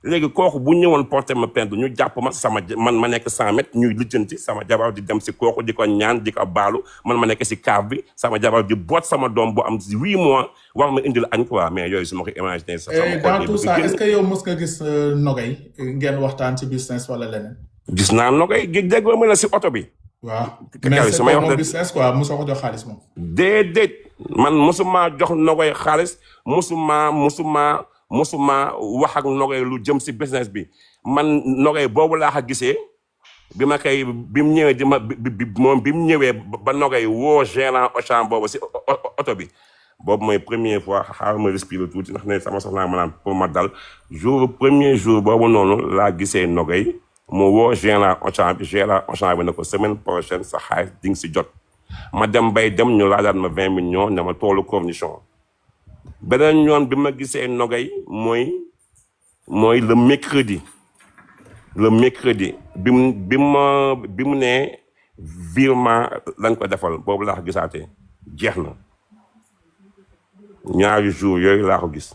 léegi kooku bu ñëwoon porté ma plainte ñu jàpp ma man ma nekk 100 mètres ñuy lijjanti sama jabar di dem si kooku di ko ñaan di ko baalu man ma nekk si kaaf bi sama jabar di boot sama doom bu am 8 mois war ma indil añ quoi mais yooyu su ma ko imaginer dans tout ça est-ce que yow mës nga gis Nogay ngeen waxtaan ci business wala leneen. gis naa Nogay gi déggoo ma la si oto bi. waaw mais c'est moom business quoi mosoo ko jox xaalis moom. déedéet man mosuma jox Nogay xaalis mosuma wax ak Nogay lu jëm si business bi man Nogay boobu laa ko gisee bi mu ñëwee bi mu ñëwee ba Nogay woo gérant Auchan boobu si oto bi boobu mooy première fois xaaral ma respirer tuuti ndax ne sama soxna ma naan pour ma dal premier jour boobu noonu laa gisee Nogay mu woo gérant Auchan bi ne ko semaine prochaine sa xaalis di nga si jot ma dem ñu laalaat ma 20 millions ne ma toolu cornichon beneen yoon bi ma gisee Nogay mooy le mercredi bi mu ne virement lañ ko defal boobu laa ko gisaatee jeex na ñaari jours yooyu laa ko gis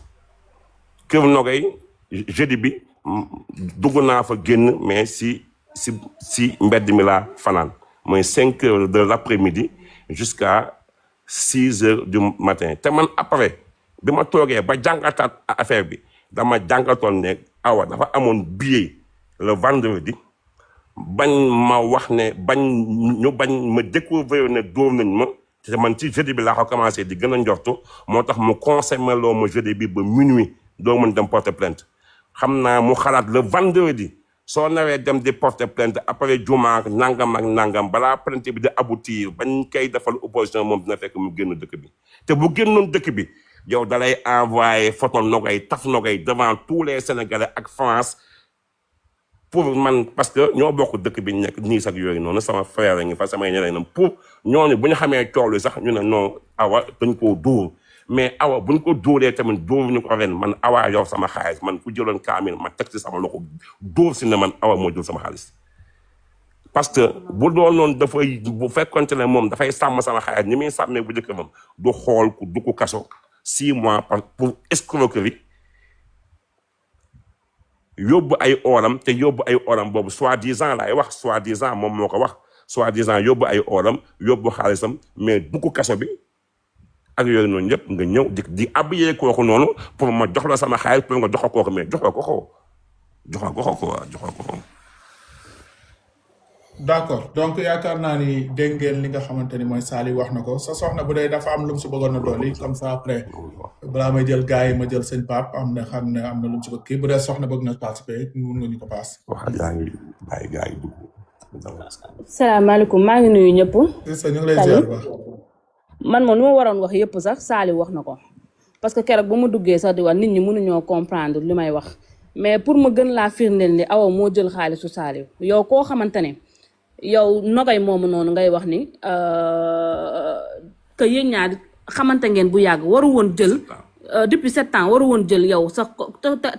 kër Nogay jeudi bi dugg naa fa génn mais si mbedd mi laa fanaan mooy 5 heures de l'après-midi jusqu'à 6 heures du matin te man après bi ma toogee ba jàngataat affaire bi dama jàngatoon ne Awa dafa amoon billet le vendredi bañ ma wax ne bañ ma découvrir ne dóor nañ ma te man ci jeudi bi laa ko commencé di gën a njortu moo tax mu conseillé loo ma jeudi bi ba minuit doo mën dem porter plainte xam naa mu xalaat le vendredi soo nawee dem di porter plainte après juma nangam balaa plainte bi di aboutir bañ koy defal opposition moom dina fekk mu génn dëkk bi te bu génnoon dëkk bi yow dalay envoyé photo Nogay taf Nogay devant tous les Sénégalais ak France pour man parce que ñoo bokk dëkk bi nekk nii sax yooyu noonu sama frère ngi fa samay ñeneen pour ñooñu bu ñu xamee tool sax ñu ne non Awa dañ koo dóor mais Awa buñ ko dóoree tamit dóor ñu ko ren man Awa yor sama xaalis man ku jëloon kaamil ma teg ci sama loxo dóor si ne man Awa moo jël sama xaalis parce que bu doon noonu bu fekkonte ne moom dafay sàmm sama xaalis ni muy sàmmee bu njëkk moom du xool ku du ko kaso 6 mois pour escroquerie yóbbu ay oram te yóbbu ay oram boobu soi-disant laay wax soi-disant moom moo ko wax soi-disant yóbbu ay oram yóbbu xaalisam mais du ko kaso bi ak yooyu noonu yëpp nga ñëw di abiyee kooku noonu pour ma jox la sama xaalis pour nga jox ko kooku mais joxoo ko. d'accord donc yaakaar naa ni dégg ngeen li nga xamante ni mooy Sali wax na ko sa soxna bu dee dafa am lu mu si bëggoon a dolli comme ça après balaa may jël gars yi ma jël sëñ Pape am na lu mu si bëgg kii bu dee soxna bëgg na participer mun nga ñu ko paas. wax yaa ngi bàyyi gars yi dugg. salaamaaleykum maa ngi nuyu ñëpp. ñu ngi lay ziar ba. man moom li ma waroon wax yëpp sax Sali wax na ko parce que keroog ba ma duggee sax di wax nit ñi mënuñoo comprendre li may wax mais pour ma gën laa firndeel ni Awa moo jël xaalisu Sali yow koo xamante ne. yow Nogay moomu noonu ngay wax ni que yéen ñaar xamante ngeen bu yàgg waru woon jël depuis 7 ans waru woon jël yow sax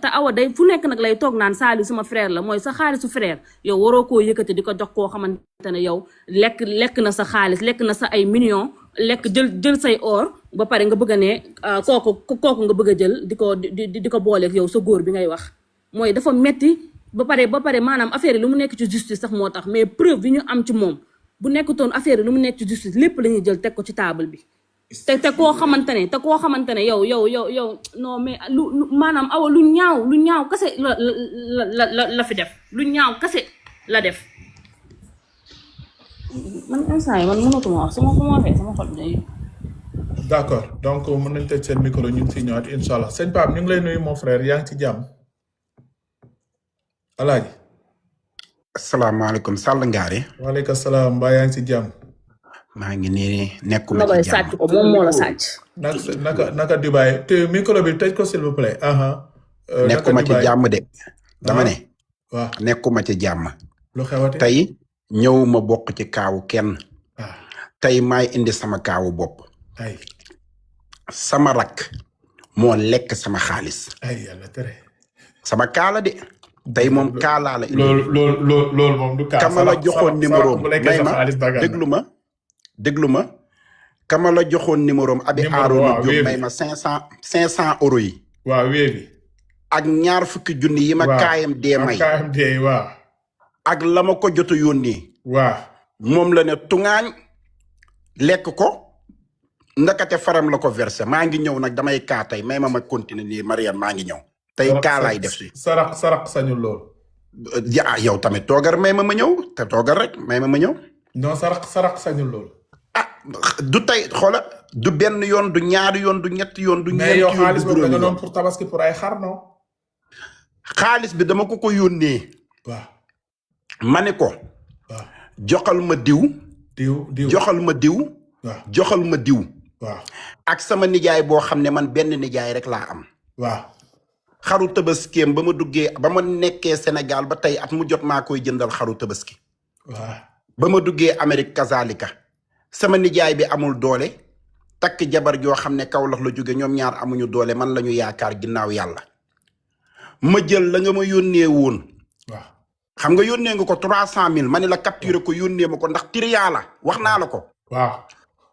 te Awa day fu nekk nag lay toog naan Sali suma frère la mooy sa xaalisu frère yow waroo koo yëkkati di ko jox koo xamante ne yow lekk na sa xaalis lekk na sa ay millions jël say or ba pare nga bëgg a ne kooku nga bëgg a jël di ko booleeg yow sa góor bi ngay wax mooy dafa metti ba pare maanaam affaire yi lu mu nekk ci justice sax moo tax mais preuve yi ñu am ci moom bu nekkutoon affaire yi lu mu nekk ci justice lépp la ñuy jël teg ko ci table bi te koo xamante ne yow non mais lu maanaam Awa lu ñaaw kase la fi def lu ñaaw kase la def man instant yi man mënatuma wax su ma waxee sama xol bi day. d'accord donc mën nañ tëj seen micro ñu ngi siy ñëwaat incha allah sëñ Pape ñu ngi lay nuyu mon frère yaa ngi ci jàmm. Alaaji. asalaamaaleykum Sall Ngaari. waaleykum salaam mbaa yaa ngi ci jàmm. maa ngi nii nekkuma ci jàmm. sàcc ko moom moo la sàcc. naka Dubaay te micro bi tëj ko s'il vous plaît. nekkuma ci jàmm de. dama ne. waaw nekkuma ci jàmm. lu xewate tey ñëwuma bokk ci kaawu kenn. tey maay indi sama kaawu bopp. sama rakk moo lekk sama xaalis. ay yàlla tere. sama kaala de. tey moom kaalaa la indi. loolu moom du kaa. kama la joxoon numéro may ma déglu ma kama la joxoon numéro abi Aaroona Diop may ma 500 euros yi. waaw wéebi. ak ñaar fukki junni yi ma KMD may KMD waaw ak la ma ko jot a yónnee waaw moom la ne tungaañ lekk ko ndakate faram la ko versé maa ngi ñëw nag damay kaa tey may ma continuer nii Mariane maa ngi ñëw tey kaa laay def si sarax sañul lool yow tamit toogar may ma ñëw te toogar rek may ma ñëw non sarax sañul lool du tey xoola du benn yoon du ñaari yoon du ñetti yoon du ñeenti yoon mais yow xaalis boobu da nga doon pour tabaski pour ay xar non xaalis bi dama ko yónnee waaw ma ne ko waaw joxal ma diw joxal ma diw waaw joxal ma diw waaw ak sama nijaay boo xam ne man benn nijaay rek laa am waaw xaru tabaskeem ba ma nekkee Sénégal ba tey at mu jot maa koy jëndal xaru tabaski waaw ba ma duggee Amérique kazalika sama nijaay bi amul doole takk jabar joo xam ne Kaolack la jóge ñoom ñaar amuñu doole man la ñu yaakaar ginnaaw yàlla ma jël la nga ma yónnee woon waaw xam nga yónnee nga ko 300,000 ma ne la capturé ko yónnee ma ko ndax triyaa la wax naa la ko waaw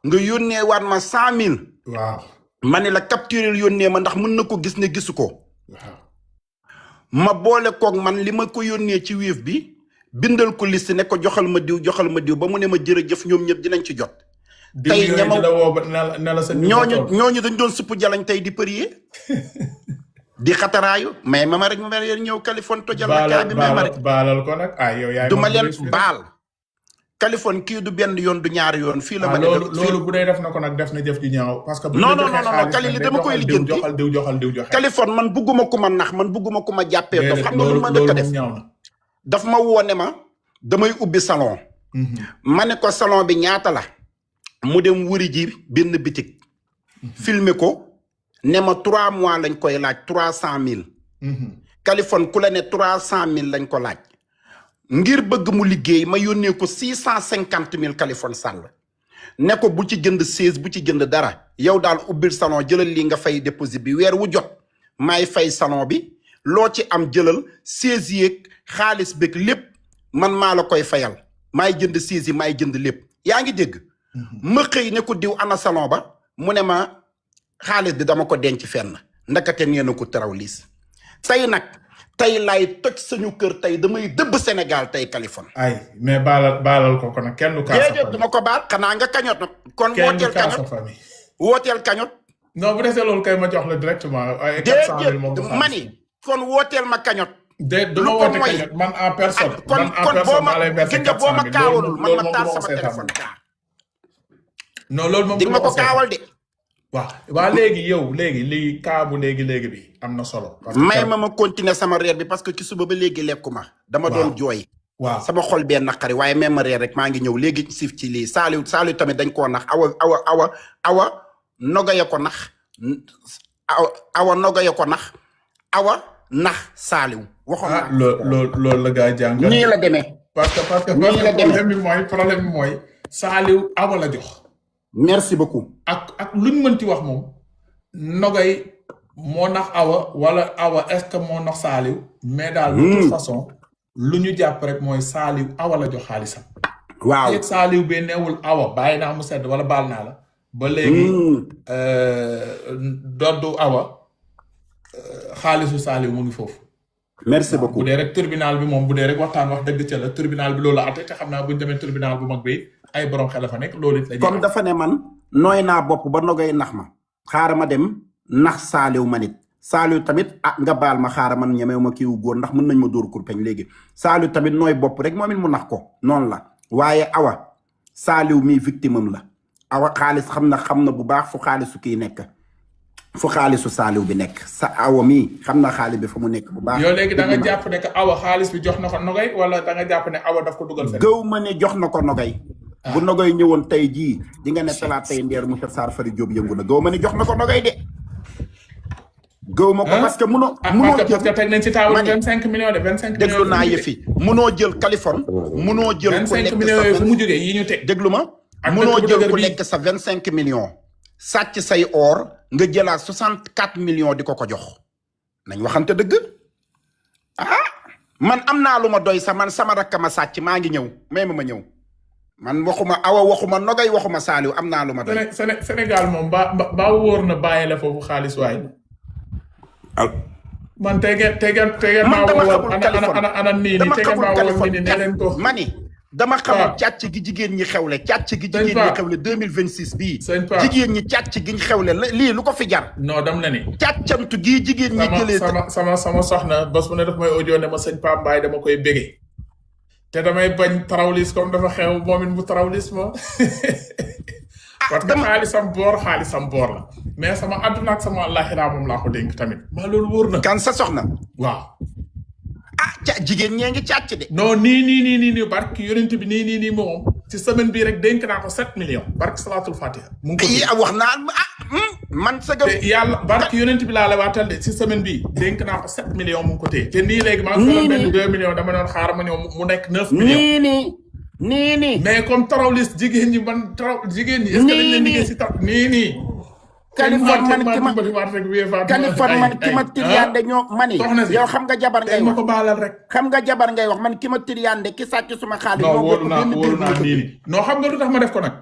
nga yónnee waat ma 100,000 waaw ma ne la capturé yónnee ma ndax mën na ko gis ne gisu ko waaw ma boole koog man li ma ko yónnee ci Wave bi bindal ko liste ne ko joxal ma diw ba mu ne ma jërëjëf ñoom ñëpp dinañ ci jot. tey ñama ñooñu dañ doon supp jalañ tey di përier di xataraayu mais ma rek ma ñëw Californie tojal la kaa bi ma rek baalal ko nag yow yaay du ma leen baal Californie kii du benn yoon du ñaari yoon fii la ma ne loolu bu dee def na ko nag def na jëf ju ñaaw parce que non Kali li dama koy lijjanti joxal diw Californie man bugguma ku ma nax man bugguma ku ma jàppee dof xam nga lu ma dëkk def daf ma woone ma damay ubbi salon ma ne ko salon bi ñaata la mu dem wuri ji benn bitik filmer ko ne ma 3 mois lañ koy laaj 300,000 Californie ku la ne 300,000 lañ ko laaj ngir bëgg mu liggéey ma yónnee ko 650,000 Californie sàll ne ko bu ci jënd 16 bu ci jënd dara yow daal ubbil salon jëlal lii nga fay déposit bi weer wu jot maay fay salon bi loo ci am jëlal 16 yeeg xaalis beeg lépp man maa la koy fayal maay jënd 16 yi maay jënd lépp yaa ngi dégg ma xëy ne ko diw ana salon ba mu ne ma xaalis bi dama ko denc fenn ndakate nee na ko teraw liis tey lay toj sañu kër tey damay dëbb Sénégal tey Californie ay mais baalal ko nag kenn du kaasa déedéet duma ko baal xanaa nga kañot nag kon wooteel kañot non bu desee loolu kay ma jox la directement ay 400,000 moom mani kon wooteel ma kañot duma woote kañot man en personne kon boo ma kaawalul man ma taal sama téléphone non loolu moom di ma ko kaawal de waaw léegi yow lii kaabu léegi bi am na solo may ma continuer sama reer bi parce que ci suba ba léegi lekkuma dama doon jooy waaw sama xol bee naqari waaye même ma reer rek maa ngi ñëw léegi siif ci lii Saliou tamit dañ koo nax awa nogaya ko nax awa nogaya ko nax awa nax Saliou waxoon naa loolu la gaa jàngal nii la demee parce que problème bi mooy Saliou awa la jox merci beaucoup ak luñ mënti wax moom nogay moo nax awa wala awa est-ce que moo nax Saliou mais daal de toute façon lu ñu jàpp rek mooy Saliou awa la jox xaalisam waaw yeg Saliou bi neewul awa bàyyi naa mu sedd wala baal naa la ba léegi doddu awa xaalisu Saliou mu ngi foofu merci beaucoup bu dee rek tribunal bi moom bu dee rek waxtaan wax dëgg ca la tribunal bi loolu atte te xam naa bu ñu demee tribunal bu mag bi ay borom xel fa nekk loolu it la comme dafa ne man nooy naa bopp ba nogay nax ma xaaral ma dem nax Saliou ma nit Saliou tamit nga baal ma xaaral man ñemew ma kiiwu góor ndax mën nañ ma dóor kurpeñ léegi Saliou tamit nooy bopp rek moom it mu nax ko noonu la waaye awa Saliou mii victime am la awa xaalis xam na bu baax fu xaalisu kii nekk fu xaalisu Saliou bi nekk sa awa mii xam na xaalis bi fa mu nekk bu baax yow léegi da nga jàpp ne que awa xaalis bi jox na ko nogay wala da nga jàpp ne awa daf ko dugal fenn gëw ma ne jox na ko nogay bu nogay ñëwoon tey jii di nga ne talaat tey ndeer monsieur Sarr Fari Diop yëngu na gëw ma ne jox na ko nogay de gëw ma ko parce que munoo parce que teg nañ ci table 25 millions de 25 millions déglu naa yëfi munoo jël Californie munoo jël 25 millions yooyu fu mu jógee yi ñu teg déglu ma munoo jël ku nekk sa 25 millions sàcc say or nga jëlaat 64 millions di ko jox nañ waxante dëgg man am naa lu ma doy sa man sama rakk ma sàcc maa ngi ñëw may ma ñëw man waxuma awa waxuma nogay waxuma Saliou am naa lu ma doy Sénégal moom ba wóor na bàyyi la foofu xaalis waay man tegeen man maa dama woo xamul Californie ana nii dama tegeen xamul maa woo nii Californie ne leen ko mani dama xamul Pape. càcc gi jigéen ñi xewle càcc gi Sëñ jigéen ñi Pape. xewle 2026 bii Sëñ Pape. jigéen ñi càcc gi ñu xewle lii lu ko fi jar non dam na ni càccantu gii jigéen ñi jëlee sama soxna bés bu ne daf may audio ne ma sëñ Pape Mbaye dama koy bégee te damay bañ tarawlis comme dafa xew moom it mu tarawlis ma parce que xaalisam boor la mais sama àdduna ak sama àllaaxira moom laa ko dénk tamit maa loolu wóor na kan sa soxna waaw jigéen ñee ngi càcc de non nii barki yonent bi nii moom ci semaine bii rek dénk naa ko 7 millions barki salaatul fatiha mu ngi ko wax naa man sa gëm te yàlla barki yonent bi laa la waatal de ci semaine bii dénk naa ko 7 millions mu ngi ko téye te nii léegi maa ngi solo benn 2 millions dama doon xaar ma ñëw mu nekk 9 millions nii mais comme tarawlis jigéen ñi jigéen ñi est-ce que dañ leen liggéey si taw nii Californie man ki ma tiriyande ñoo mani yow xam nga jabar ngay wax ko baalal rek xam nga jabar ngay wax man ki ma tiriyande ki sàcc suma xaalis non wóolu naa nii non xam nga lu tax ma def ko nag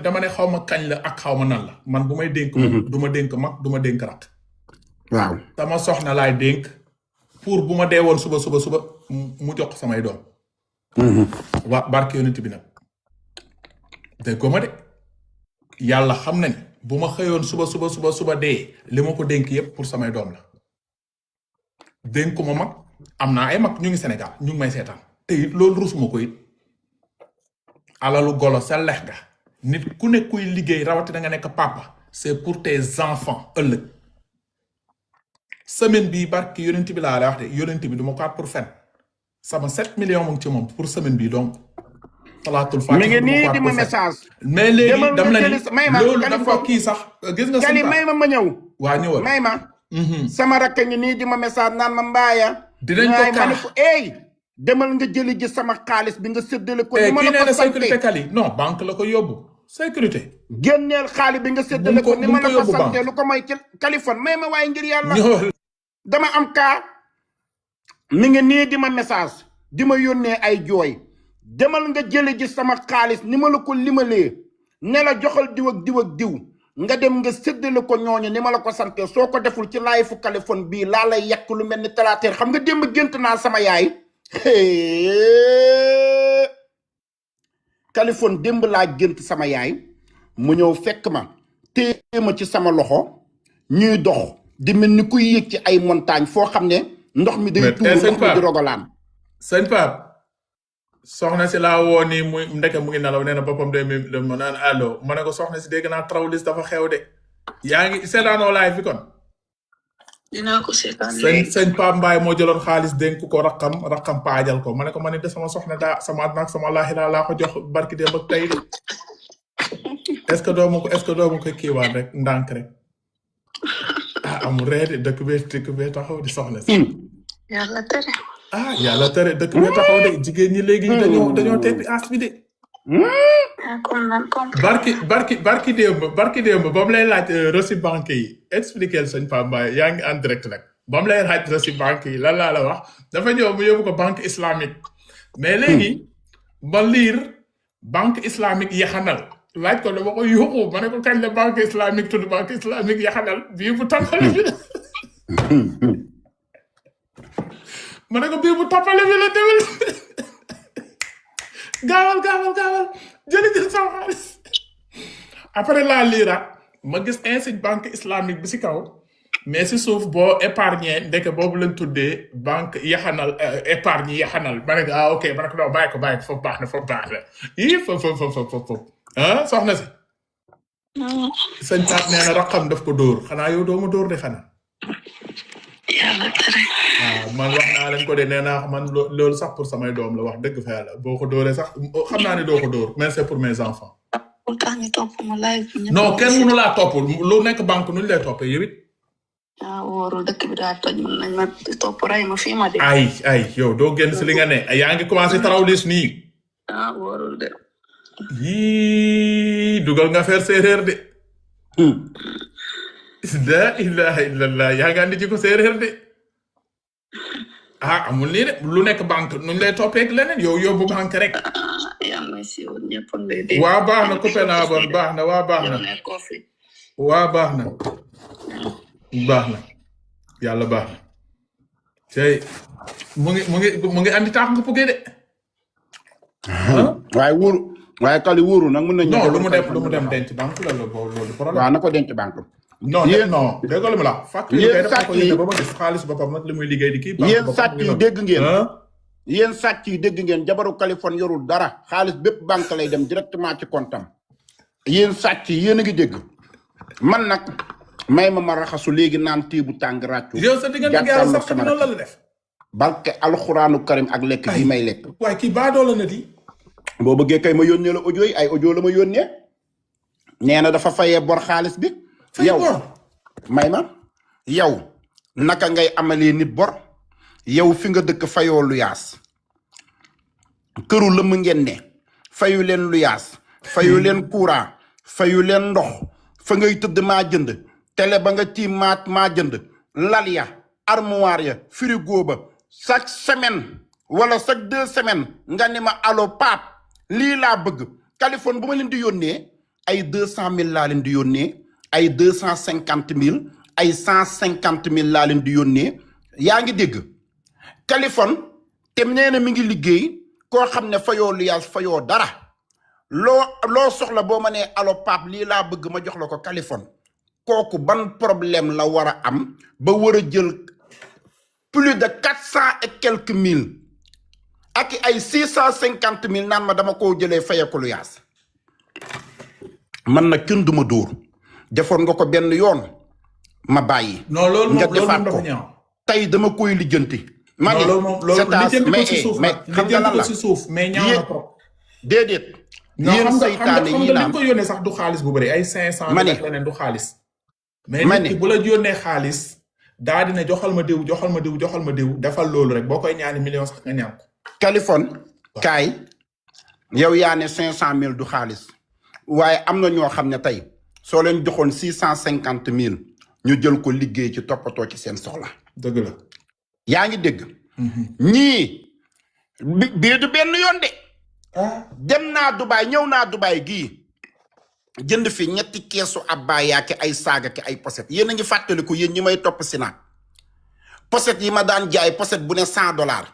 dama ne xaw ma kañ la ak xaw ma nan la man bu may dénk du ma dénk mag du ma dénk rak waaw sama soxna laay dénk pour bu ma dee woon suba mu jox samay doom waa barke yonent bi nag dégg ko ma de yàlla xam nañ bu ma xëyoon suba dee li ma ko dénk yépp pour samay doom la dénk ko ma mag am naa ay mag ñu ngi Sénégal ñu ngi may seetaan te it loolu rusuma ko it alalu golo sa lex ga nit ku ne kuy liggéey rawatina nga nekk papa c'est pour tes enfants ëllëg semaine bii barki yonent bi laa lay wax de yonent bi du ma ko at pour fen sama 7 millions mu ngi ci moom pour semaine bii donc salaatul faatiha mi ngi nii di ma message mais léegi dam la ni loolu dafa kii sax gis nga Kali may ma ñëw waa ñëwal may ma sama rakk ngi nii di ma message naan ma mbaaya dinañ ko ma ko demal nga jëli ji sama xaalis bi nga séddale ko ni ma la ko sécurité Kali non banque la ko yóbbu sécurité génneel xaalis bi nga séddale ko ni ma la ko sante lu ko may ci Californie may ma waaye ngir yàlla dama am kaa mi ngi nii di ma message di ma yónnee ay jooy demal nga jëli ji sama xaalis ni ma la ko limalee ne la joxal diw ak diw nga dem nga séddale ko ñooñu ni ma la ko sante soo ko deful ci laay fu Californie bii laa lay yàq lu mel ni talateer xam nga démb gént naa sama yaay Californie démb laa gént sama yaay mu ñëw fekk ma téye ma ci sama loxo ñuy dox di mel ni kuy yéeg ci ay montagne foo xam ne ndox mi day tuur ndox mi di rogalaan sëñ Pape soxna si laa woo nii muy ndeke mu ngi nelaw nee na boppam de ma naan allo ma ne ko soxna si dégg naa trawlis dafa xew de yaa ngi seetaanoo live bi kon dinaa ko seetaan léegi sëñ Pape Mbaye moo jëloon xaalis dénk ko rakkam paajal ko ma ne ko ma ne de sama soxna daa sama àdduna ak sama laaxira laa ko jox barki démb ak tey de est-ce que doomu ko kiiwaat rek ndànk rek amul ree de dëkk bee taxaw di soxna si yàlla tere yàlla tere dëkk bee taxaw de jigéen ñi léegi dañoo teppi as bi de comme nan barki démb ba mu lay laaj reçu banque yi expliquer sëñ Pape Mbaye yaa ngi en direct nag ba mu lay laaj reçu banque yi lan laa la wax dafa ñëw mu yóbbu ko banque islamique mais léegi ba liir banque islamique yaxanal laaj ko dama ko yuuxu ma ne ko kañ la banque islamique tudd banque islamique yaxanal bii bu tappale bi la ma ne ko bii bu tappale bi la déwél gaawal jël sama xaalis après laa liiraat ma gis insigne banque islamique bi si kaw mais si suuf boo épargner ndeke boobu lañ tuddee banque yaxanal épargne yaxanal ma ne ko ok ma ne ko non bàyyi ko foofu baax na yii foofu soxna si sëñ Pape nee na raqam daf ko dóor xanaa yow doo ma dóor de xanaa yàlla tere man wax naa leen ko de nee naa man loolu sax pour samay doom la wax dëgg fa yàlla boo ko dóoree sax xam naa ne doo ko dóor mais c'est pour mes enfants pourtant ñu topp ma live bi non kenn mënu laa topp lu nekk banque nuñu lay toppee yow it wóorul dëkk bi daa toj mën nañ ma topp rey ma fii ma de ay yow doo génn si li nga ne yaa ngi commencé tarawlis nii wóorul de yii dugal nga faire séeréer de la ilaha illallah yaa ngi andi ci ko séeréer de amul nii de lu nekk banque nuñ lay toppee leneen yow yóbbu banque rek yaa may si woon ñëpp ngay dégg waa baax na coupé naa bon baax na waa baax na waa baax na yàlla baax na tey mu ngi andi taax nga puggee de waaye kali wóoru nag mën nañu non lu mu dem denc banque la loolu problème waaw na ko denc banque non dégg lu mu la facture yéen sàcc yi ba ma gis xaalis boppam nag li muy liggéey di kii yéen sàcc yi dégg ngeen yéen sàcc yi dégg ngeen jabaru Kaliphone yorul dara xaalis bépp banque lay dem directement ci comptam yéen sàcc yi yéen a ngi dégg man nag may ma raxasu léegi naan tii bu tàng ràccu yow sa diggante ak yàlla sax noonu la def barke alxuraanu karim ak lekk bi may lekk waaye kii baadoola na di boo bëggee kay ma yónnee la audio yi ay audio la ma yónnee nee na dafa fayee bor xaalis bi yow may ma yow naka ngay amalee nit bor yow fi nga dëkk fayoo lu yaas këru lëmm ngeen ne fayu leen lu yaas fayu leen courant fayu leen ndox fa ngay tëdd maa jënd télé ba nga tiim maa jënd lal ya armoire ya frigo ba chaque semaine wala chaque 2 semaines nga ni ma allo pap lii laa bëgg Kaliphone bu ma leen di yónnee ay 200 000 laa leen di yónnee ay 250 000 ay 150 000 laa leen di yónnee yaa ngi dégg Kaliphone te nee na mi ngi liggéey koo xam ne fayoo lu yaas fayoo dara loo soxla boo ma nee allo pap lii laa bëgg ma jox la ko Kaliphone kooku ban problème la war a am ba war a jël plus de 400 et quelques mille ak ay 650 000 naan ma dama koo jëlee fayeku lu yaas man nag kenn duma dóor defoon nga ko benn yoon ma bàyyi. non loolu nga defaat ko tey dama koy lijjanti. ma ne xam nga lan la si suuf mais ñaaw na trop. déedéet. yéen saytaane yi naan ko yónnee sax du xaalis bu bëri ay 500. ma ne leneen du xaalis. mais nit ki bu la yónnee xaalis daa dina joxal ma diw defal loolu rek boo koy ñaani million sax nga ñaan ko. Kaliphone kaay yow yaa ne 500 000 du xaalis waaye am na ñoo xam ne tey soo leen joxoon 650 000 ñu jël ko liggéey ci toppatoo ci seen soxla. dëgg la. yaa ngi dégg. ñii bii du benn yoon de. dem naa Dubaay ñëw naa Dubaay gii jënd fi 3 keesu abbaaya ki ay saaga ki ay poset yéen a ngi fàttaliku yéen ñi may topp si naat poset yi ma daan jaay poset bu ne $100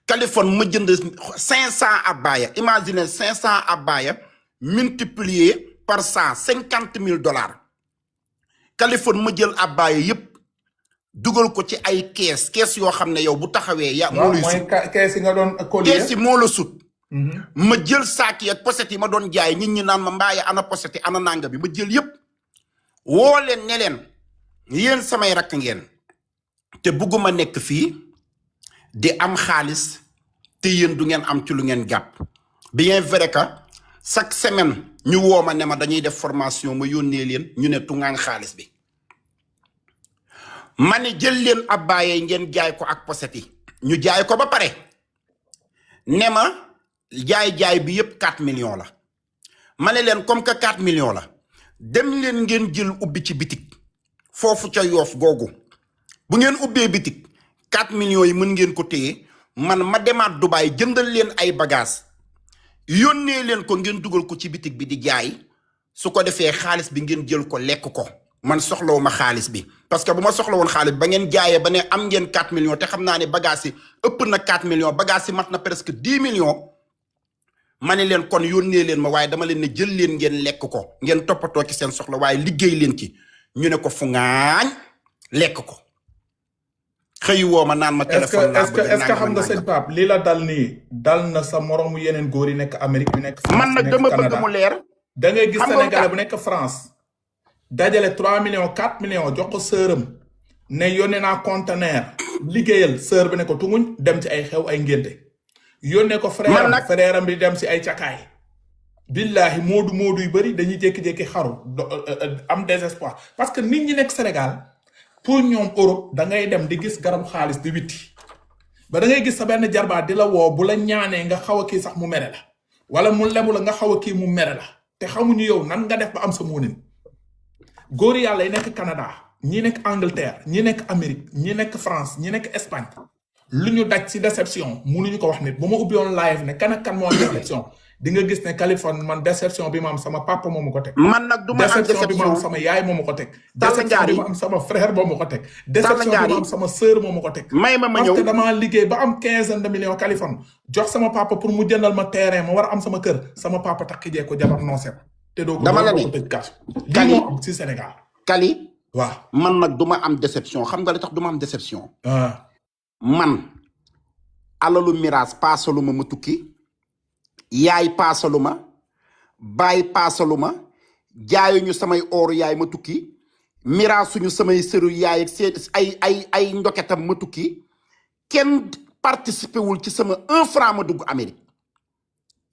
Kaliphone ma jënd 500 abbaaya imagine 500 abbaaya multiplié par 150 000 $. Kaliphone ma jël abbaaya yépp dugal ko ci ay kees yoo xam ne yow bu taxawee ya moo lay sut kees yi nga doon kees yi moo la sut ma jël saak yi ak poset yi ma doon jaay nit ñi naan ma mbaaya ana poset yi ana nanga bi ma jël yépp woo leen ne leen yéen samay rakk ngeen te bugguma nekk fii di am xaalis te yéen du ngeen am ci lu ngeen jàpp bien vrai que chaque semaine ñu woo ma ne ma dañuy def formation ma yónnee leen ñu ne tungaan xaalis bi ma ne jël leen abbaaya ngeen jaay ko ak poset yi ñu jaay ko ba pare ne ma jaay bi yépp 4 millions la ma ne leen comme que 4 millions la dem leen ngeen jël ubbi ci bitik foofu ca Yoof googu bu ngeen ubbee bitik 4 millions yi mën ngeen ko téye man ma demaat Dubaay jëndal leen ay bagages yónnee leen ko ngeen dugal ko ci bitik bi di jaay su ko defee xaalis bi ngeen jël ko lekk ko man soxlawu ma xaalis bi parce que bu ma soxla woon xaalis ba ngeen jaayee ba ne am ngeen 4 millions te xam naa ne bagages yi ëpp na 4 millions bagages yi mat na presque 10 millions ma ne leen kon yónnee leen ma waaye dama leen ne jël leen ngeen lekk ko ngeen toppatoo ci seen soxla waaye liggéey leen ci ñu ne ko fu ngaañ lekk ko xëy woo ma naan ma téléphone laa bëgg est-ce que xam nga sëñ Pape lii la dal nii dal na sa moromu yeneen góor yi nekk Amérique bi nekk France man nag dama bëgg mu leer da ngay gis Sénégalais bu nekk France dajale 3 millions 4 millions jox ko sëram ne yónnee naa conteneur liggéeyal sër bi ne ko tunguñ dem ci ay xew ay ngénte yónnee ko frère am bi dem si ay cakaay billahi moodu yu bëri dañuy jékki-jékki xaru am désespoir parce que nit ñi nekk Sénégal pour ñoom Europe da ngay dem di gis garab xaalis di witti ba da ngay gis sa benn jarbaat di la woo bu la ñaanee nga xaw a kii sax mu mere la wala mu lebu la nga xaw a kii mu mere la te xamuñu yow nan nga def ba am sa muunin góor yàlla yi nekk Canada ñi nekk Angleterre ñi nekk Amérique ñi nekk France ñi nekk Espagne lu ñu daj ci déception mënuñu ko wax nit bu ma ubbi woon live ne kan ak kan moo am déception di nga gis ne Californie man déception bi ma am sama papa moomu ko teg. man nag du ma am déception bi ma am sama yaay moomu ko teg. déception bi ma am sama frère moomu ko teg. déception bi ma am sama sœur moomu ko teg. may ma ñëw parce que damaa liggéey ba am 15 de millions Californie jox sama papa pour mu jëndal ma terrain ma war a am sama kër sama papa takk jee ko jabar non set. te doo ko tëj kaso. lii moo am si Sénégal. Kali. waaw man nag du ma am déception xam nga li tax du ma am déception. man alalu miraas paasalu ma tukki. yaay paasalu ma baay paasalu ma jaayuñu samay ooru yaay ma tukki miraasuñu samay sëru yaay ak seen ay ndoketam ma tukki kenn participé wul ci sama 1 franc ma dugg Amérique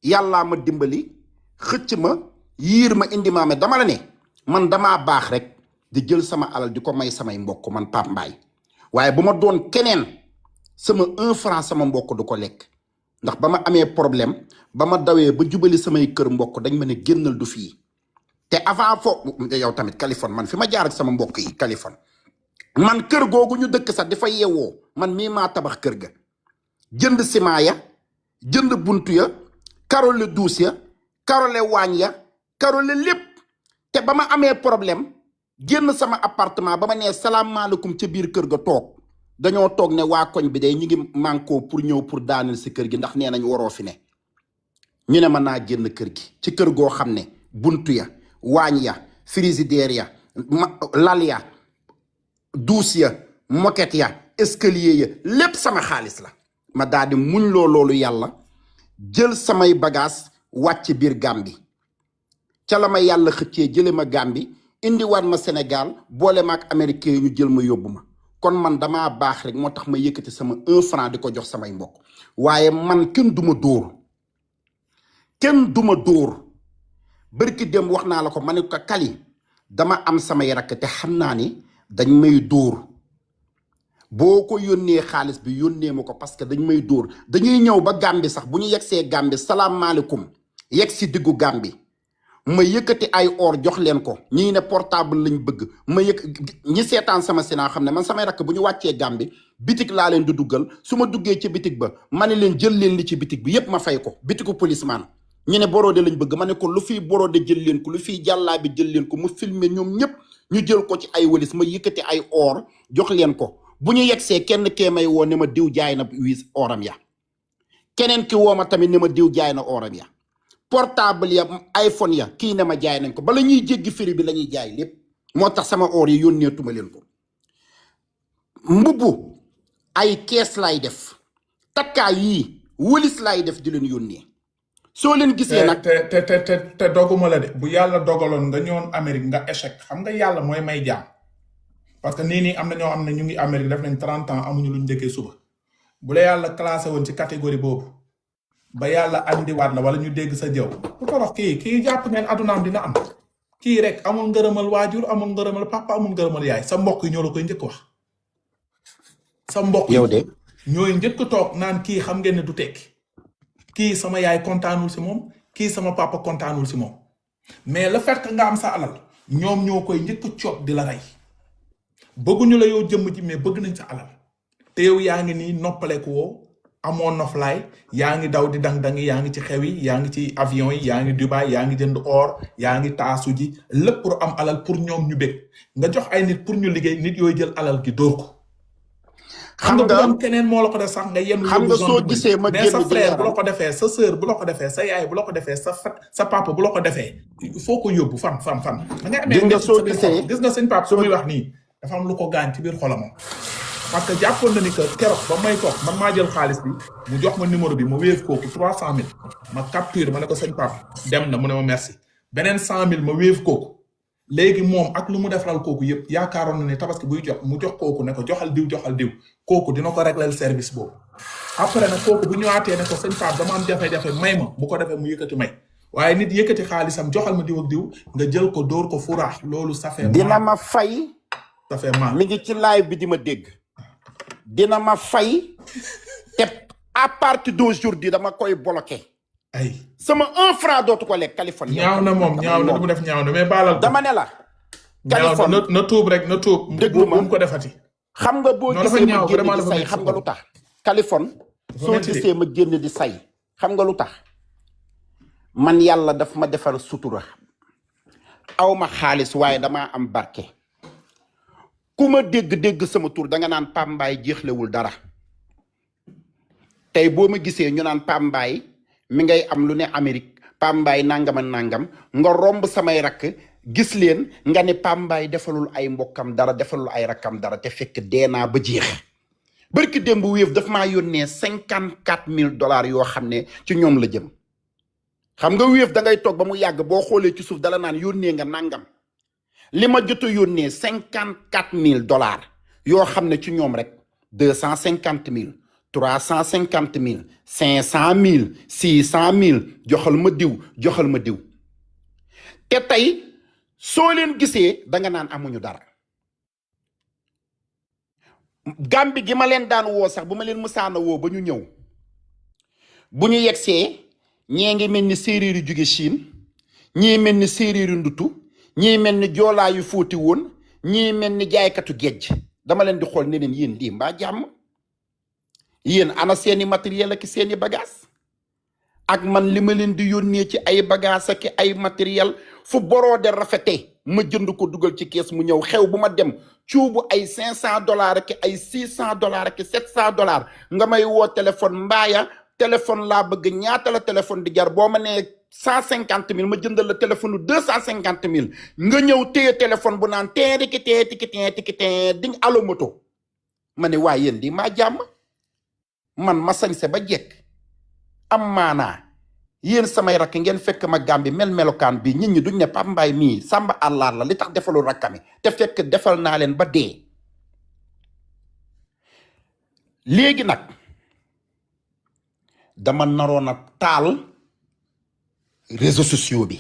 yàllaa ma dimbali xëcc ma yiir ma indi ma dama la ne man damaa baax rek di jël sama alal di ko may samay mbokk man Pape Mbaye waaye bu ma doon keneen sama 1 franc sama mbokk du ko lekk ndax ba ma amee problème ba ma dawee ba jubali samay kër mbokk dañ ma ne génnal du fii te avant yow tamit Californie man fi ma jaar ak sama mbokk yi Californie man kër googu ñu dëkk sax dafa yeewoo man mii maa tabax kër ga jënd ciment ya jënd buntu ya karole duus ya karole waañ ya karole lépp te ba ma amee problème génn sama appartement ba ma nee salaamaaleykum ca biir kër ga toog dañoo toog ne waa koñ bi day ñu ngi manko pour ñëw pour daaneel si kër gi ndax nee nañ waroo fi ne ñu ne mën naa génn kër gi ci kër goo xam ne buntu ya waañ ya frigidaire ya lal ya douche ya moquette ya escalier ya lépp sama xaalis la ma daal di muñ loolu yàlla jël samay bagage wàcc biir Gàmbi ca la ma yàlla xëccee jële ma Gàmbi indi waat ma Sénégal boole ma ak américain yi ñu jël ma yóbbu ma kon man damaa baax rek moo tax ma yëkkati sama 1 franc di ko jox samay mbokk waaye man kenn du ma dóor bërki dem wax naa la ko ma ne ko Kali dama am samay rakk te xam naa ni dañ may dóor boo ko yónnee xaalis bi yónnee ma ko parce que dañ may dóor dañuy ñëw ba Gàmbi sax bu ñu yegsee Gàmbi salaamaaleykum yegg si diggu Gàmbi ma yëkkati ay or jox leen ko ñii ne portable lañ bëgg ñi seetaan sama sinaa xam ne man samay rakk bu ñu wàccee Gàmbi bitig laa leen di duggal su ma duggee ci bitig ba ma ne leen jël leen li ci bitig bi yépp ma fay ko bitigu policeman ñu ne borode lañ bëgg ma ne ko lu fiy borode jël leen ko lu fiy jàllaa bi jël leen ko mu filmer ñoom ñëpp ñu jël ko ci ay walis ma yëkkati ay or jox leen ko bu ñu yegsee kenn kee may woo ne ma diw jaay na wiis oram ya keneen ki woo ma tamit ne ma diw jaay na oram ya portable ya iPhone ya kii ne ma jaay nañ ko bala ñuy jéggi firi bi la ñuy jaay lépp moo tax sama or yi yónneetuma leen ko mbubbu ay kees lay def takkaay yii wëlis lay def di leen yónnee soo leen gisee nag te doguma la de bu yàlla dogaloon nga ñëwoon Amérique nga échec xam nga yàlla mooy may jaam parce que nii am na ñoo xam ne ñu ngi Amérique def nañ 30 ans amuñu luñ njëkkee suba bu la yàlla classé woon ci catégorie boobu ba yàlla andiwaat la wala ñu dégg sa jëw bu torox kii jàpp ngeen adunaam dina am kii rek amul ngërëmal waajur amul ngërëmal papa amul ngërëmal yaay sa mbokk yi ñoo la koy njëkk wax sa mbokk yow de ñooy njëkk toog naan kii xam ngeen ne du tekki kii sama yaay kontaanul si moom kii sama papa kontaanul si moom mais le fait que nga am sa alal ñoom ñoo koy njëkk coob di la rey bëgguñu la yow jëmm ji mais bëgg nañ sa alal te yow yaa ngi nii noppaleku woo amoo noflaay yaa ngi daw di dang-dangi yaa ngi ci xew yi yaa ngi ci avion yi yaa ngi Dubaï yaa ngi jënd or yaa ngi taasu ji lépp pour am alal pour ñoom ñu bég nga jox ay nit pour ñu liggéey nit yooyu jël alal gi dóor ko xam nga bu keneen moo la ko def sax nga yem xam nga soo gisee ma mais sa frère bu la ko defee sa sœur bu la ko defee sa yaay bu la ko defee sa papa bu la ko defee foo ko yóbbu fan da ngay amee gis nga sëñ papa su muy wax nii dafa am lu ko gaañ ci biir xolamam parce que jàppoon na ni que keroog ba may toog man maa jël xaalis bi mu jox ma numéro bi ma wéef kooku 300 000 ma capture ma ne ko sëñ papa dem na mu ne ma merci beneen 100 000 ma wéef kooku léegi moom ak lu mu defaral kooku yëpp yaakaaroon na ne tabaski buy jot mu jox kooku ne ko joxal diw kooku dina ko régler service boobu après nag kooku bu ñëwaatee ne ko sëñ papa dama am jafe-jafe may ma bu ko defee mu yëkkati may waaye nit yëkkati xaalisam joxal ma diw ak diw nga jël ko dóor ko furaax loolu ça fait dina ma fay ça fait mal mi ngi ci live bi di ma dégg dina ma fay te à partir d'aujourd'hui dama koy bloqué ay sama 1 franc dootu ko lekk Californie ñaaw na moom ñaaw na lu mu def ñaaw na mais baalal ko dama ne la Californie na tuub rek na tuub déglu ma bu mu ko defati xam nga boo gisee ma génn di say xam nga lu tax Californie soo gisee ma génn di say xam nga lu tax man yàlla daf ma defal sutura awma xaalis waaye damaa am barke ku ma dégg sama tur danga naan Pape Mbaye jeexlewul dara tey boo ma gisee ñu naan Pape Mbaye mi ngay am lu ne Amérique Pape Mbaye nangam ak nangam nga romb samay rakk gis leen nga ne Pape Mbaye defalul ay mbokkam dara defalul ay rakkam dara te fekk dee naa ba jeex barki démb Wave daf maa yónnee $54,000 yoo xam ne ci ñoom la jëm xam nga Wave da ngay toog ba mu yàgg boo xoolee ci suuf dala naan yónnee nga nangam li ma jot a yónnee $54,000 yoo xam ne ci ñoom rek 250,000 350,000 500,000 600,000 joxal ma diw te tey soo leen gisee danga naan amuñu dara Gàmbi gi ma leen daan woo sax bu ma leen mësaana woo ba ñu ñëw bu ñu yegsee ñee ngi mel ni séeréer yu jóge Chine ñii mel ni séeréer yu ndutu ñii mel ni joolaa yu fóoti woon ñii mel ni jaaykatu géej dama leen di xool ne leen yéen lii mbaa jàmm yéen ana seeni matériel ak seeni bagage ak man li ma leen di yónnee ci ay bagage ak ay matériel fu boroode rafete ma jënd ko dugal ci kees mu ñëw xew bu ma dem cuubu ay $500 ak ay $600 ak $700 nga may woo téléphone mbaaya téléphone laa bëgg ñaata la téléphone di jar boo ma nee 150,000 ma jëndal la téléphone 250,000 nga ñëw téye téléphone bu naan tee di alo moto ma ne waa yéen di maa jàmm man ma sañse ba jekk am maanaa yéen samay rakk ngeen fekk ma Gàmbi melokaan bi nit ñi duñ ne Pape Mbaye mii sàmba àllaar la li tax defalul rakkami te fekk defal naa leen ba dee léegi nag dama naroon a taal réseaux sociaux bi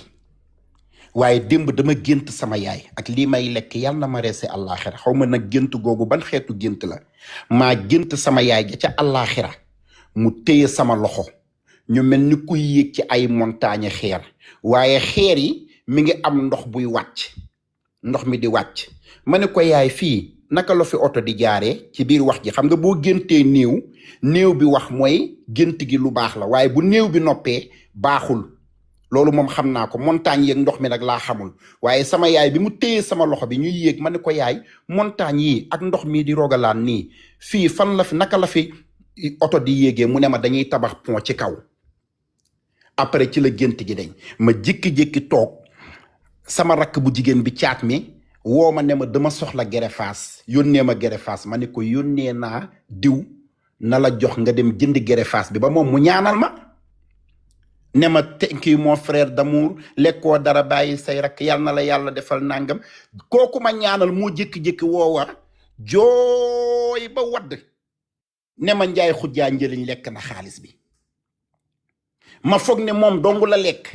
waaye démb dama gént sama yaay ak lii may lekk yàlla na ma reese àllaaxira xaw ma nag gént googu ban xeetu gént la maa gént sama yaay ja ca àllaaxira mu téye sama loxo ñu mel ni kuy yéeg ci ay montagne xeer waaye xeer yi mi ngi am ndox buy wàcc ndox mi di wàcc ma ne ko yaay fii naka la fi oto di jaaree ci biir wax ji xam nga boo géntee néew bi wax mooy gént gi lu baax la waaye bu néew bi noppee baaxul loolu moom xam naa ko montagne yeeg ndox mi nag laa xamul waaye sama yaay bi mu téye sama loxo bi ñuy yéeg ma ne ko yaay montagne yi ak ndox mi di rogalaan nii fii fan la fi naka la fi oto di yéegee mu ne ma dañuy tabax pont ci kaw après ci la gént gi dañ ma jékki-jékki toog sama rakk bu jigéen bi caat mi woo ma ne ma dama soxla gerefaas yónnee ma gerefaas ma ne ko yónnee naa diw na la jox nga dem jënd gerefaas bi ba moom mu ñaanal ma ne ma thank you mon frère d'amour lekkoo dara bàyyi say rakk yàlla na la yàlla defal nangam kooku ma ñaanal moo jékki-jékki woowa jooy ba wadd ne ma njaay xujjaa njëliñ lekk na xaalis bi ma foog ne moom dong la lekk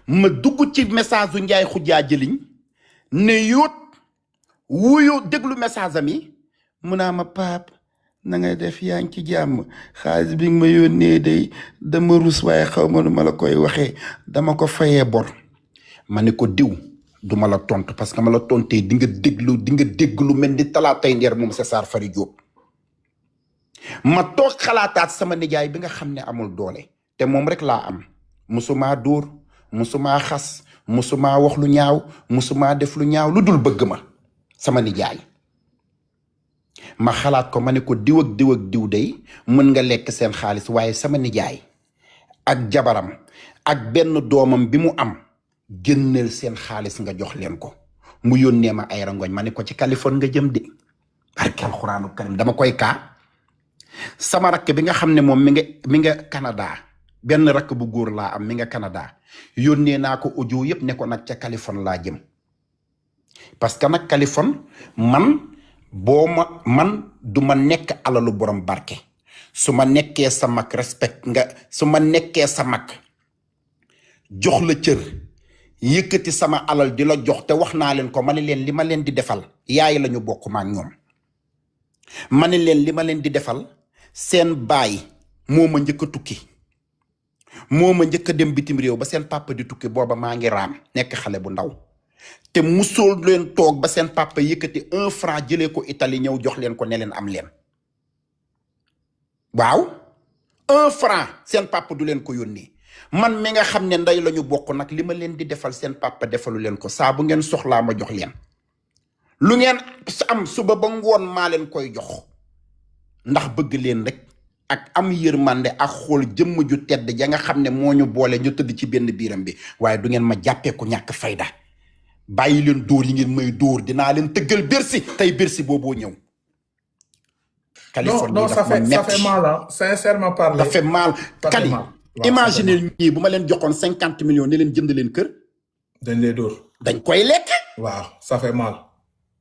ma dugg ci message u njaay xujjaa jëliñ ne yóot wuyu déglu message am yi mu naa ma Pape na nga def yaa ngi ci jàmm xaalis bi nga ma yónnee day dama rus waaye xaw ma nu ma la koy waxee dama ko fayee bor ma ne ko diw duma la tontu parce que ma la tontee di nga déglu mel ni talaatay ndeer moom sa Saar Fari Jóob ma toog xalaataat sama nijaay bi nga xam ne amul doole te moom rek laa am musumaa dóor musumaa xas musumaa wax lu ñaaw musumaa def lu ñaaw lu dul bëgg ma sama nijaay ma xalaat ko ma ne ko diw ak diw day mën nga lekk seen xaalis waaye sama nijaay ak jabaram ak benn doomam bi mu am génneel seen xaalis nga jox leen ko mu yónnee ma ay rangoñ ma ne ko ci Californie nga jëm de barke alxuraanu karim dama koy kaa sama rakk bi nga xam ne moom mi nga Canada benn rakk bu góor laa am mi nga Canada yónnee naa ko audio yëpp ne ko nag ca Californie laa jëm parce que nag Californie man du ma nekk alalu borom barke su ma nekkee sa mag respect nga su ma nekkee sa mag jox la cër yëkkati sama alal di la jox te wax naa leen ko ma ne leen li ma leen di defal yaay la ñu bokk ma ak ñoom ma ne leen li ma leen di defal seen baay moo ma njëkk a tukki moo ma njëkk a dem bitim réew ba seen papa di tukki booba maa ngi raam nekk xale bu ndaw te musul leen toog ba seen papa yëkkati 1 franc jëlee ko Italie ñëw jox leen ko ne leen am leen waaw 1 franc seen papa du leen ko yónnee man mi nga xam ne ndey lañu bokk nag li ma leen di defal seen papa defalu leen ko saa bu ngeen soxlaa ma jox leen lu ngeen am suba ba ngoon maa leen koy jox ndax bëgg leen rek ak am yërmande ak xool jëmm ju tedd ja nga xam ne moo ñu boole ñu tëdd ci benn biiram bi waaye du ngeen ma jàppee ku ñàkk fayda bàyyi leen dóor yi ngeen may dóor dinaa leen tëggal Bercy tey Bercy booboo ñëw. Californie non ça fait mal hein sincèrement parler. ça fait mal Kali imaginer ñii bu ma leen joxoon 50 millions ne leen jënd leen kër. dañ lay dóor. dañ koy lekk. waaw ça fait mal.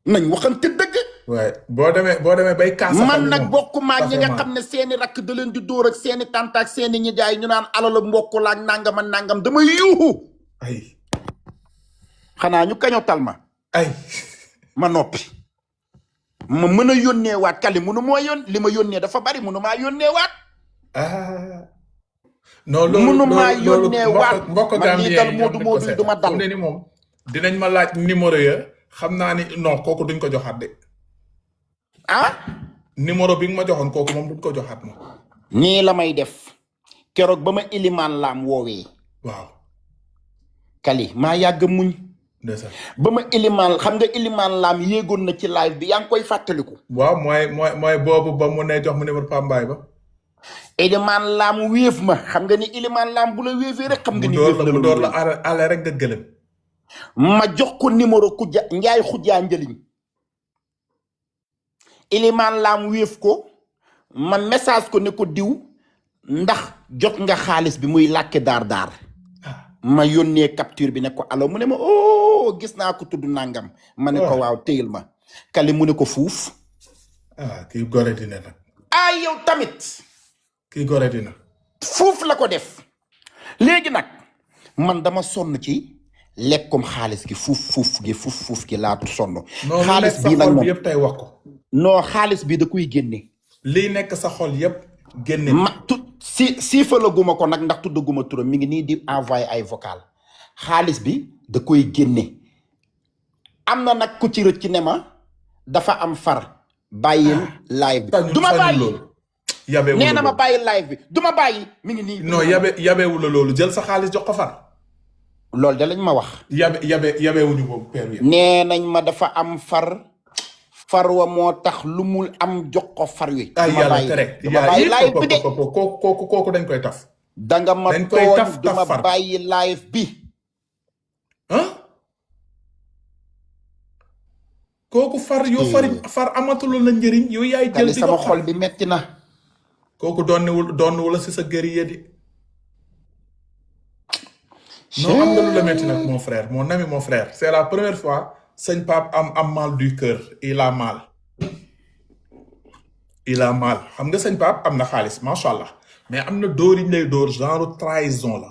nañ waxante dëgg. waaye boo demee bay kaas. man nag bokkuma ak ñi nga xam ne seeni rakk da leen di dóor ak seeni tante ak seeni ñi jaay ñu naan alal mbokk la ak nangam ak nangam dama yuuxu. ay. xanaa ñu kañotal ma. ay. ma noppi. ma mën a yónnee waat Kali mënu moo li ma yónnee dafa bari mënu maa yónnee waat. non loolu mënu maa yónnee waat mbokk man lii dal moodu du ma dal. ne ni moom dinañ ma laaj numéro ya xam naa ni non kooku duñ ko joxaat de. numéro bi nga ma joxoon kooku moom duñ ko joxaat moom. nii la may def keroog ba ma ilimaan laam woowee. waaw. Kali maa yàgg muñ. ba ma ilimaan xam nga ilimaan laam yéegoon na ci live bi yaa ngi koy fàttaliku. waaw mooy boobu ba mu ne jox mu numéro Pambaay ba. ilimaan laam wéef ma xam nga ni ilimaan laam bu la wéefee rek xam nga ni wéef na mu door la ale rek nga gëlëm. ma jox ko numéro Koudia Njaay Xujaa Njëliñ ilimaan laam wéef ko ma message ko ne ko diw ndax jot nga xaalis bi muy làkke daar ma yónnee capture bi ne ko allo mu ne ma gis naa ko tudd nangam ma ne ko waaw téyel ma Kali mu ne ko fuuf kii gore dina nag yow tamit kii gore dina fuuf la ko def léegi nag man dama sonn ci lekkum xaalis gi fuuf gi laatu sonn xaalis bi nag moom yëpp tey wax ko non xaalis bi da koy génne lii nekk sa xol yëpp génne siifalaguma ko nag ndax tuddaguma turam mi ngi nii di envoyé ay vocal xaalis bi da koy génne am na nag ku ci rëcc ne ma dafa am far bàyyil live bi du ma bàyyi nee na ma bàyyi live bi du ma bàyyi mi ngi nii non yabewu la loolu jël sa xaalis jox ko far loolu de lañ ma wax yabewuñu boobu père yi nee nañ ma dafa am far wa moo tax lu mu am jox ko far wi. yàlla tere duma bàyyi live bi de kooku dañ koy taf. danga ma tooñ duma bàyyi live bi. kooku far amatul la njëriñ yow yaay jël di sama xol bi metti na. kooku doon wala si sa gëri di. non am nga lu la metti nag mon frère mon ami mon frère c'est la première fois. Sëñ Pape am mal du cœur il a mal xam nga sëñ Pape am na xaalis macha allah mais am na dóor yi ñu lay dóor genre trahison la